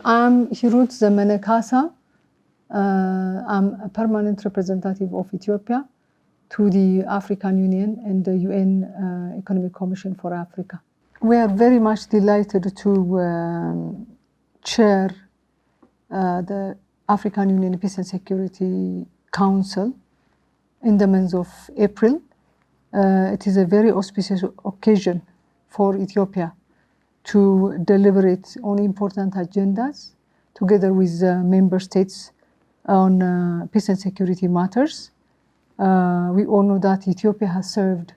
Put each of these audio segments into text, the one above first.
I'm Hirut Zemene. I'm a permanent representative of Ethiopia to the African Union and the UN Economic Commission for Africa. We are very much delighted to chair the African Union Peace and Security Council in the month of April. It is a very auspicious occasion for Ethiopia to deliberate on important agendas together with member states on peace and security matters. We all know that Ethiopia has served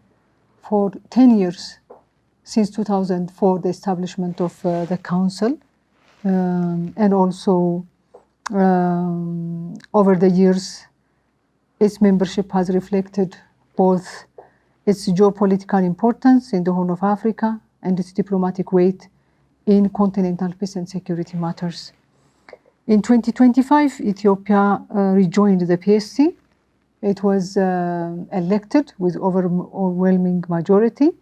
for 10 years since 2004, the establishment of the council, and also over the years, its membership has reflected both its geopolitical importance in the Horn of Africa and its diplomatic weight in continental peace and security matters. In 2025, Ethiopia rejoined the PSC. It was elected with overwhelming majority,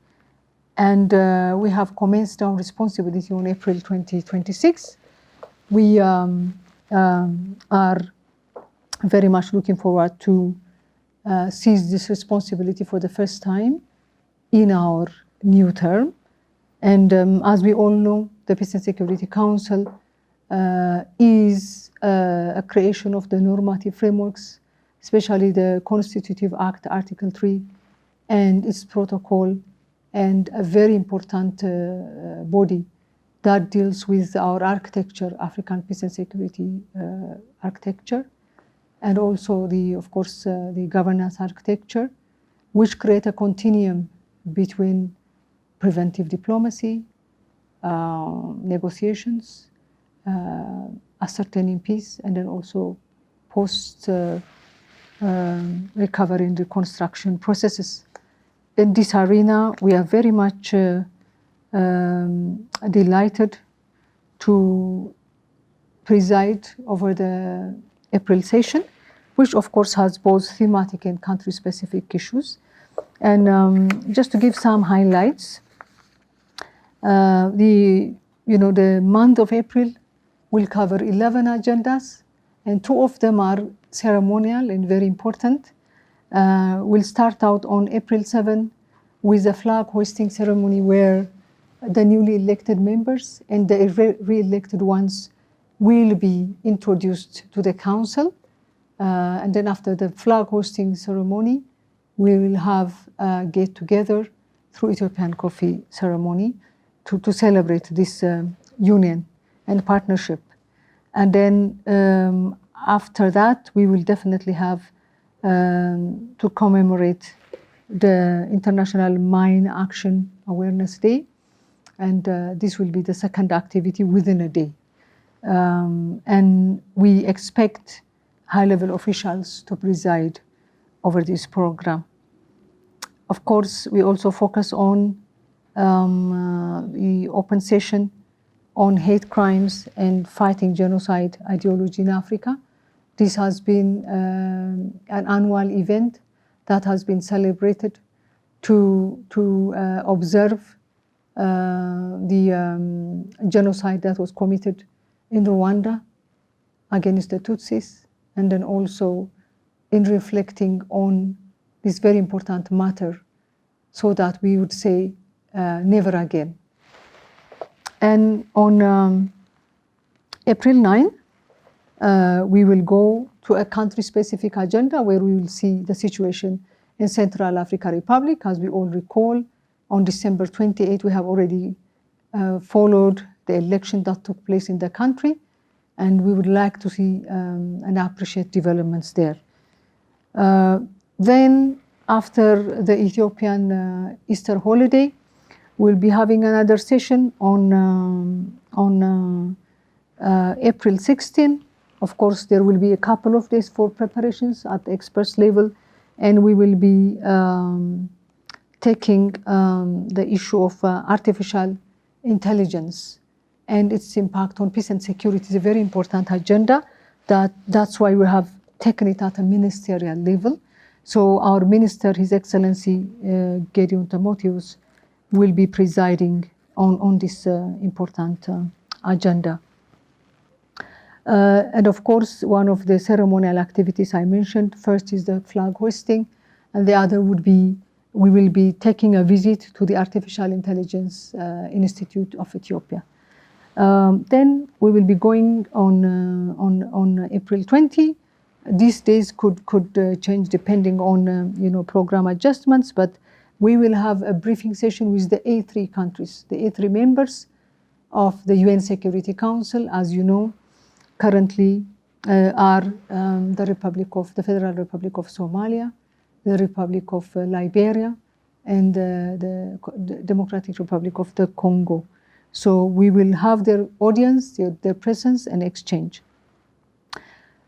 and we have commenced our responsibility on April 2026. We are very much looking forward to seize this responsibility for the first time in our new term. And as we all know, the Peace and Security Council is a creation of the normative frameworks, especially the Constitutive Act, Article 3, and its protocol, and a very important body that deals with our architecture, African peace and security architecture, and also of course, the governance architecture, which create a continuum between preventive diplomacy, negotiations, ascertaining peace, and then also post recovery and reconstruction processes. In this arena, we are very much delighted to preside over the April session, which of course has both thematic and country-specific issues. And just to give some highlights, the month of April will cover 11 agendas, and 2 of them are ceremonial and very important. We'll start out on April 7 with a flag hoisting ceremony where the newly elected members and the re-elected ones will be introduced to the council. And then after the flag hosting ceremony, we will have a get-together through Ethiopian coffee ceremony to celebrate this union and partnership. And then after that, we will definitely have to commemorate the International Mine Action Awareness Day. And this will be the second activity within a day. And we expect high-level officials to preside over this program. Of course, we also focus on the open session on hate crimes and fighting genocide ideology in Africa. This has been an annual event that has been celebrated to observe the genocide that was committed in Rwanda against the Tutsis, and then also in reflecting on this very important matter so that we would say never again. And on April 9, we will go to a country-specific agenda where we will see the situation in Central African Republic. As we all recall, on December 28, we have already followed the election that took place in the country, and we would like to see and appreciate developments there. Then, after the Ethiopian Easter holiday, we'll be having another session on April 16. Of course, there will be a couple of days for preparations at the experts level, and we will be taking the issue of artificial intelligence and its impact on peace and security. Is a very important agenda. That's why we have taken it at a ministerial level. So our minister, His Excellency Gideon Timotheus, will be presiding on this important agenda. And of course, one of the ceremonial activities I mentioned, first is the flag hoisting, and the other would be, we will be taking a visit to the Artificial Intelligence Institute of Ethiopia. Then we will be going on April 20. These days could change depending on program adjustments, but we will have a briefing session with the A3 countries, the A3 members of the UN Security Council. As you know, currently are the Federal Republic of Somalia, the Republic of Liberia, and the Democratic Republic of the Congo. So we will have their audience, their presence and exchange.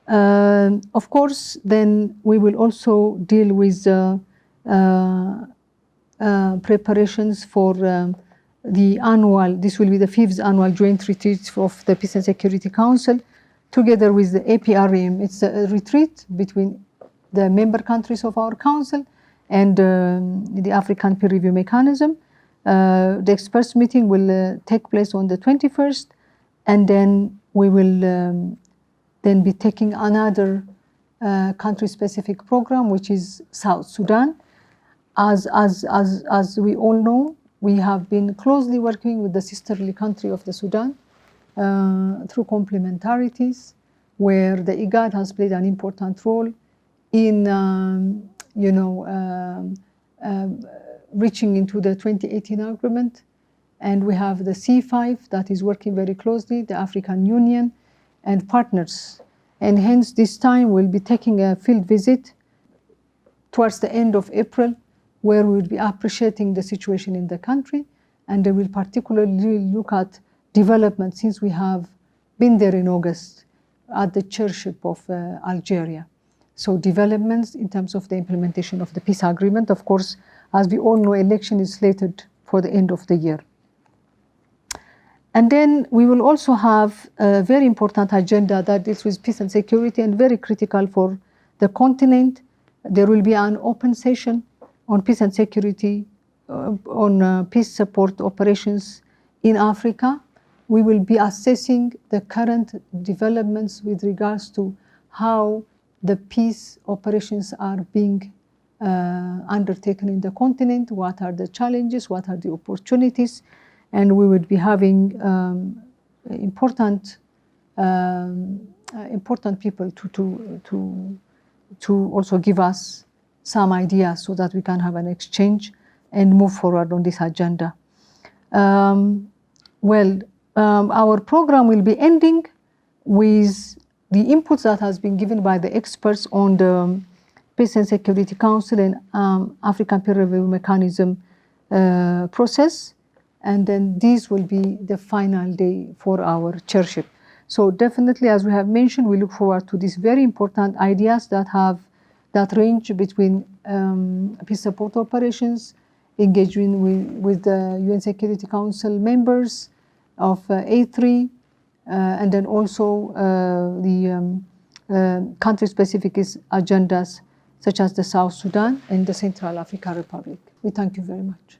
Of course, then we will also deal with preparations for the annual, this will be the 5th annual joint retreat of the Peace and Security Council, together with the APRM. It's a retreat between the member countries of our council and the African peer review mechanism. The experts meeting will take place on the 21st, and then we will then be taking another country-specific program, which is South Sudan. As we all know, we have been closely working with the sisterly country of the Sudan through complementarities, where the IGAD has played an important role in reaching into the 2018 agreement. And we have the C5 that is working very closely, the African Union and partners. And hence this time we'll be taking a field visit towards the end of April, where we will be appreciating the situation in the country, and they will particularly look at development since we have been there in August at the chairship of Algeria. So developments in terms of the implementation of the peace agreement. Of course, as we all know, election is slated for the end of the year. And then we will also have a very important agenda that deals with peace and security and very critical for the continent. There will be an open session on peace and security, on peace support operations in Africa. We will be assessing the current developments with regards to how the peace operations are being undertaken in the continent, what are the challenges, what are the opportunities, and we would be having important people to also give us some ideas so that we can have an exchange and move forward on this agenda. Our program will be ending with the inputs that has been given by the experts on the Peace and Security Council and African Peer Review Mechanism process. And then this will be the final day for our chairship. So definitely, as we have mentioned, we look forward to these very important ideas that range between peace support operations, engaging with the UN Security Council members of A3, and then also the country-specific agendas such as the South Sudan and the Central African Republic. We thank you very much.